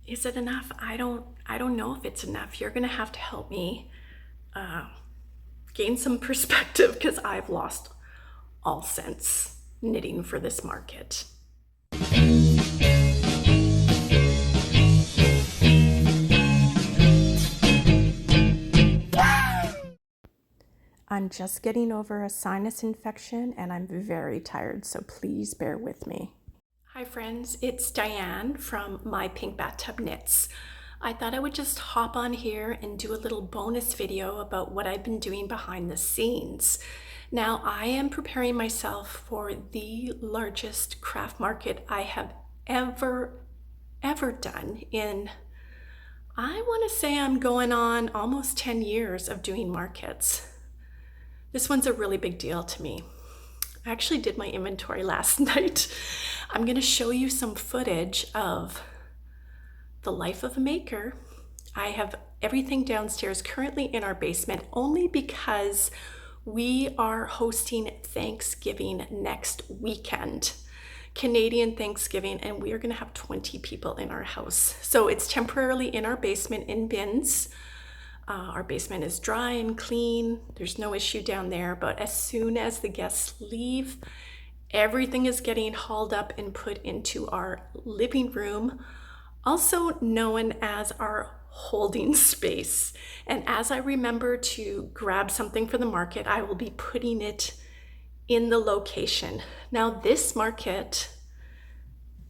Is it enough? I don't know if it's enough. You're gonna have to help me gain some perspective because I've lost all sense knitting for this market. I'm just getting over a sinus infection and I'm very tired, so please bear with me. Hi friends, it's Diane from My Pink Bathtub Knits. I thought I would just hop on here and do a little bonus video about what I've been doing behind the scenes. Now, I am preparing myself for the largest craft market I have ever done in, I want to say I'm going on almost 10 years of doing markets. This one's a really big deal to me. I actually did my inventory last night. I'm going to show you some footage of the life of a maker. I have everything downstairs currently in our basement only because we are hosting Thanksgiving next weekend, Canadian Thanksgiving, and we are going to have 20 people in our house. So it's temporarily in our basement in bins. Our basement is dry and clean. There's no issue down there, but as soon as the guests leave, everything is getting hauled up and put into our living room, also known as our holding space. And as I remember to grab something for the market, I will be putting it in the location. Now this market,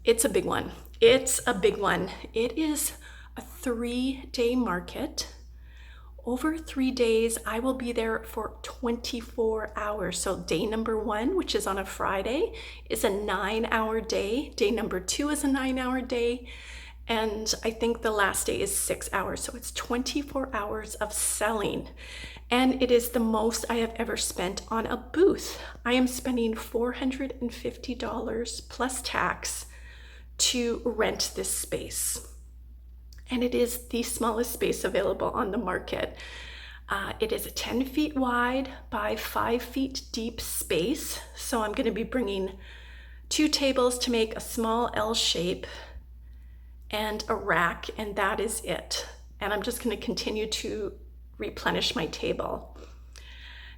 it's a big one. It's a big one. It is a 3-day market. Over 3 days, I will be there for 24 hours. So day number 1, which is on a Friday, is a 9-hour day. Day number 2 is a 9-hour day. And I think the last day is 6 hours. So it's 24 hours of selling. And it is the most I have ever spent on a booth. I am spending $450 plus tax to rent this space. And it is the smallest space available on the market. It is a 10 feet wide by 5 feet deep space. So I'm going to be bringing 2 tables to make a small L shape and a rack, and that is it. And I'm just going to continue to replenish my table.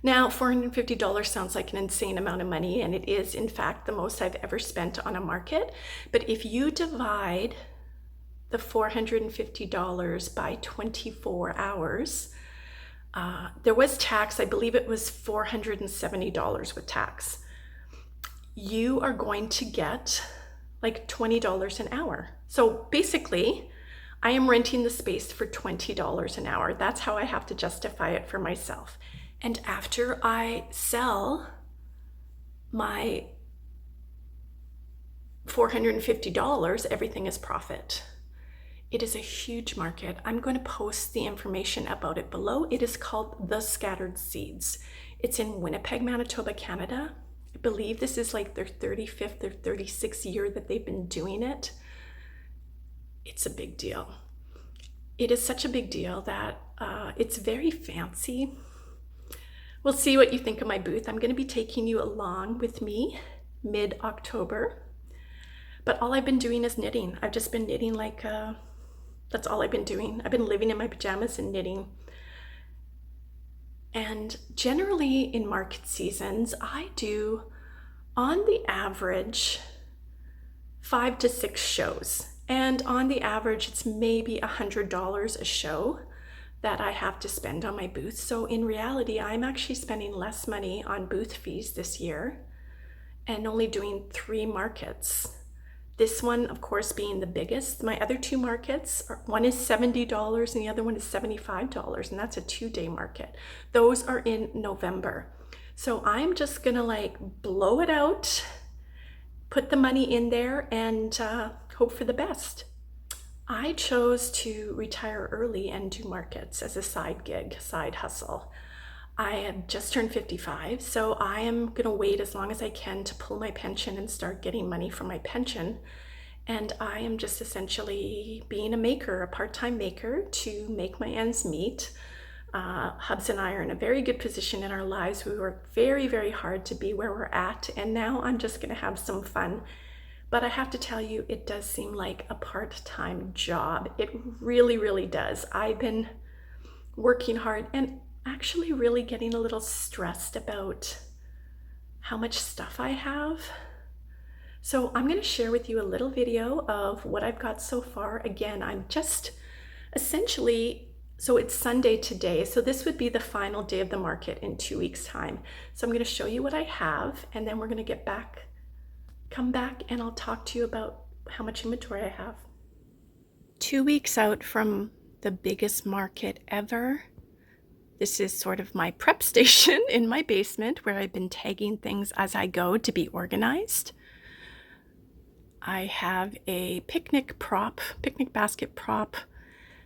Now, $450 sounds like an insane amount of money, and it is in fact the most I've ever spent on a market. But if you divide the $450 by 24 hours. There was tax, I believe it was $470 with tax. You are going to get like $20 an hour. So basically, I am renting the space for $20 an hour. That's how I have to justify it for myself. And after I sell my $450, everything is profit. It is a huge market. I'm going to post the information about it below. It is called The Scattered Seeds. It's in Winnipeg, Manitoba, Canada. I believe this is like their 35th or 36th year that they've been doing it. It's a big deal. It is such a big deal that it's very fancy. We'll see what you think of my booth. I'm going to be taking you along with me mid-October. But all I've been doing is knitting. I've just been knitting like that's all I've been doing. I've been living in my pajamas and knitting. And generally in market seasons, I do on the average 5 to 6 shows. And on the average, it's maybe $100 a show that I have to spend on my booth. So in reality, I'm actually spending less money on booth fees this year and only doing 3 markets. This one, of course, being the biggest. My other 2 markets, one is $70 and the other one is $75, and that's a 2-day market. Those are in November. So I'm just gonna like blow it out, put the money in there, and hope for the best. I chose to retire early and do markets as a side gig, side hustle. I have just turned 55, so I am going to wait as long as I can to pull my pension and start getting money from my pension. And I am just essentially being a maker, a part-time maker, to make my ends meet. Hubs and I are in a very good position in our lives. We work very, very hard to be where we're at, and now I'm just going to have some fun But I have to tell you, it does seem like a part-time job. It really, really does. I've been working hard and actually really getting a little stressed about how much stuff I have. So I'm going to share with you a little video of what I've got so far. Again, I'm just essentially, so it's Sunday today, so this would be the final day of the market in 2 weeks' time. So I'm going to show you what I have, and then we're going to come back and I'll talk to you about how much inventory I have. 2 weeks out from the biggest market ever. This is sort of my prep station in my basement where I've been tagging things as I go to be organized. I have a picnic basket prop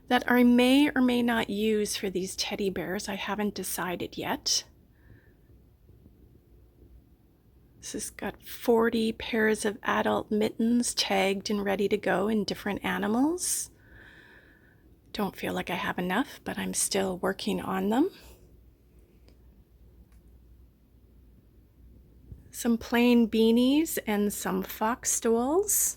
that I may or may not use for these teddy bears. I haven't decided yet. This has got 40 pairs of adult mittens tagged and ready to go in different animals. Don't feel like I have enough, but I'm still working on them. Some plain beanies and some fox stools.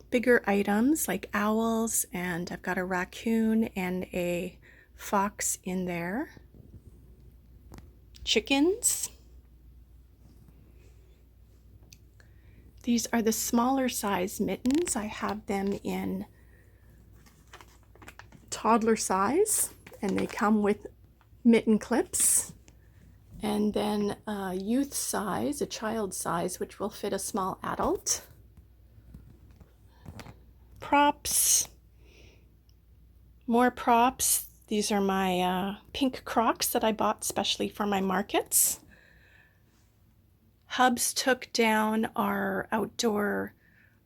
Bigger items like owls, and I've got a raccoon and a fox in there. Chickens. These are the smaller size mittens. I have them in toddler size, and they come with mitten clips. And then a youth size, a child size, which will fit a small adult. Props, more props. These are my pink Crocs that I bought specially for my markets. Hubs took down our outdoor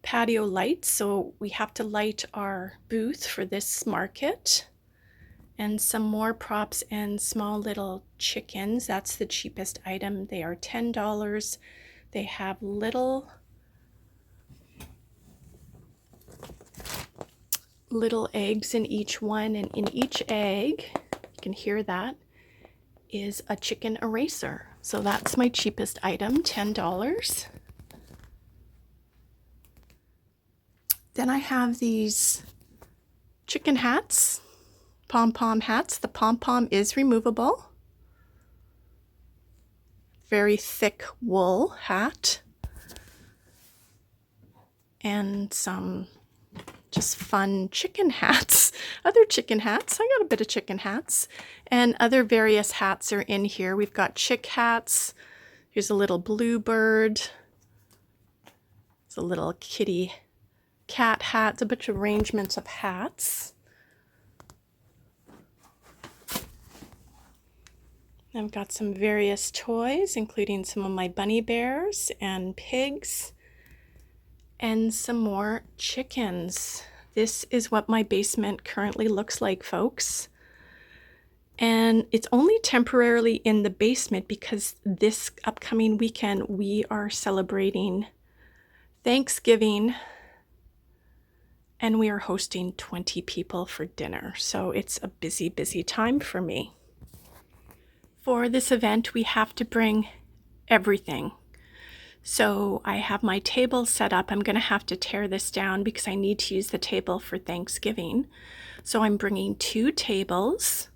patio lights, so we have to light our booth for this market. And some more props and small little chickens. That's the cheapest item. They are $10. They have little eggs in each one, and in each egg, you can hear that, is a chicken eraser. So that's my cheapest item, $10. Then I have these chicken hats, pom-pom hats. The pom-pom is removable. Very thick wool hat. And some just fun chicken hats, other chicken hats. I got a bit of chicken hats, and other various hats are in here. We've got chick hats. Here's a little bluebird. It's a little kitty cat hat. It's a bunch of arrangements of hats. I've got some various toys, including some of my bunny bears and pigs. And some more chickens. This is what my basement currently looks like, folks. And it's only temporarily in the basement because this upcoming weekend we are celebrating Thanksgiving and we are hosting 20 people for dinner. So it's a busy, busy time for me. For this event, we have to bring everything. So I have my table set up. I'm going to have to tear this down because I need to use the table for Thanksgiving. So I'm bringing 2 tables.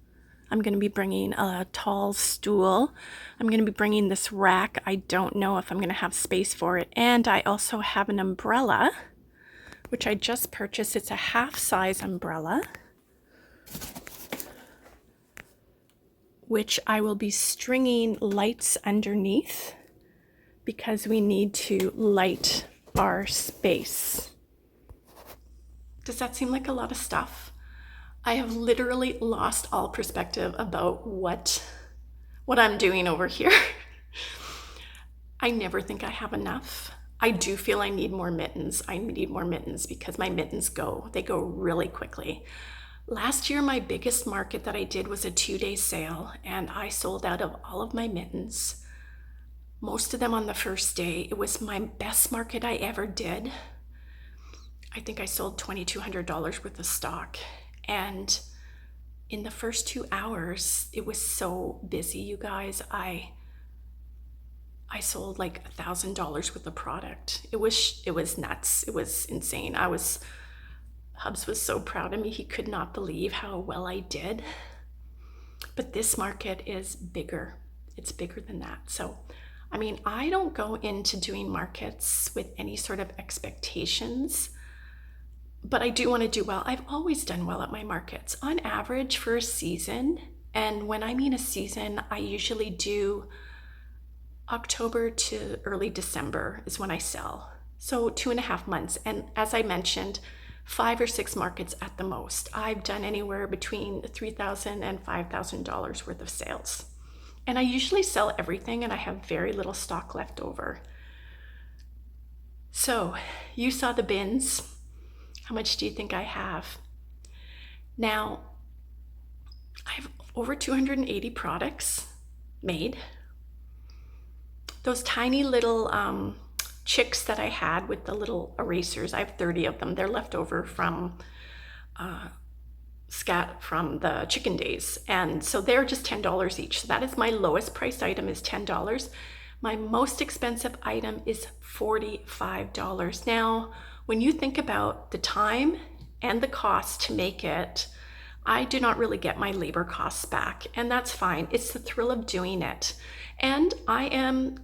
I'm going to be bringing a tall stool. I'm going to be bringing this rack. I don't know if I'm going to have space for it. And I also have an umbrella, which I just purchased. It's a half-size umbrella, which I will be stringing lights underneath, because we need to light our space. Does that seem like a lot of stuff? I have literally lost all perspective about what I'm doing over here. I never think I have enough. I do feel I need more mittens. I need more mittens because my mittens go really quickly. Last year, my biggest market that I did was a 2-day sale, and I sold out of all of my mittens. Most of them on the first day. It was my best market I ever did. I think I sold $2,200 worth of stock. And in the first 2 hours, it was so busy, you guys. I I sold like $1,000 worth of product. It was nuts. It was insane. Hubs was so proud of me. He could not believe how well I did. But this market is bigger. It's bigger than that. So, I mean, I don't go into doing markets with any sort of expectations, but I do want to do well. I've always done well at my markets. On average for a season, and when I mean a season, I usually do October to early December is when I sell. So 2.5 months. And as I mentioned, 5 or 6 markets at the most. I've done anywhere between $3,000 and $5,000 worth of sales. And I usually sell everything and I have very little stock left over. So you saw the bins. How much do you think I have? Now, I have over 280 products made. Those tiny little chicks that I had with the little erasers, I have 30 of them. They're left over from the chicken days. And so they're just $10 each. So that is my lowest priced item is $10. My most expensive item is $45. Now, when you think about the time and the cost to make it, I do not really get my labor costs back, and that's fine. It's the thrill of doing it. And I am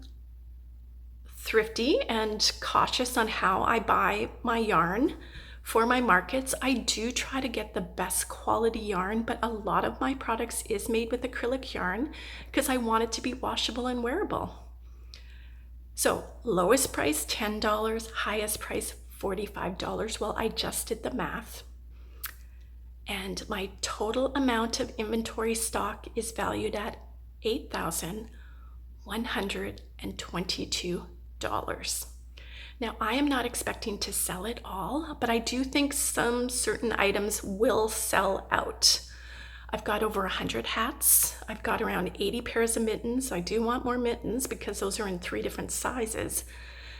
thrifty and cautious on how I buy my yarn for my markets. I do try to get the best quality yarn, but a lot of my products is made with acrylic yarn because I want it to be washable and wearable. So lowest price $10, highest price $45. Well, I just did the math. And my total amount of inventory stock is valued at $8,122. Now, I am not expecting to sell it all, but I do think some certain items will sell out. I've got over 100 hats. I've got around 80 pairs of mittens. I do want more mittens because those are in 3 different sizes.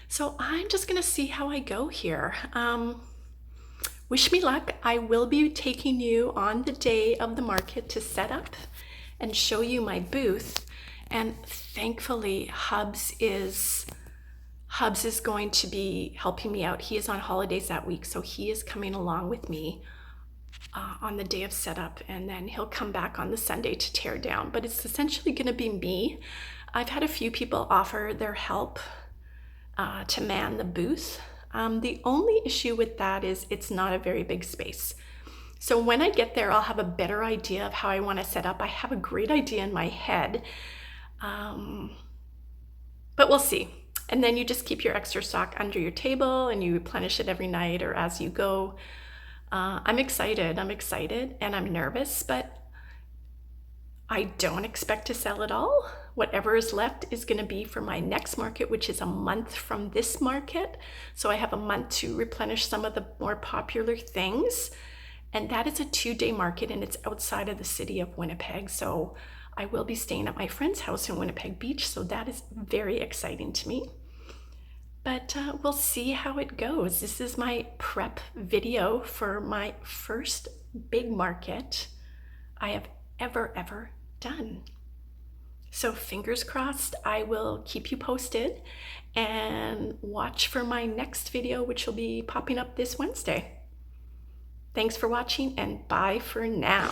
So I'm just gonna see how I go here. Wish me luck. I will be taking you on the day of the market to set up and show you my booth. And thankfully, Hubs is going to be helping me out. He is on holidays that week, so he is coming along with me on the day of setup, and then he'll come back on the Sunday to tear down. But it's essentially gonna be me. I've had a few people offer their help to man the booth. The only issue with that is it's not a very big space. So when I get there, I'll have a better idea of how I want to set up. I have a great idea in my head, but we'll see. And then you just keep your extra stock under your table and you replenish it every night or as you go. I'm excited and I'm nervous, but I don't expect to sell it all. Whatever is left is going to be for my next market, which is a month from this market. So I have a month to replenish some of the more popular things. And that is a 2-day market and it's outside of the city of Winnipeg. So I will be staying at my friend's house in Winnipeg Beach. So that is very exciting to me. But we'll see how it goes. This is my prep video for my first big market I have ever done. So fingers crossed, I will keep you posted and watch for my next video, which will be popping up this Wednesday. Thanks for watching and bye for now.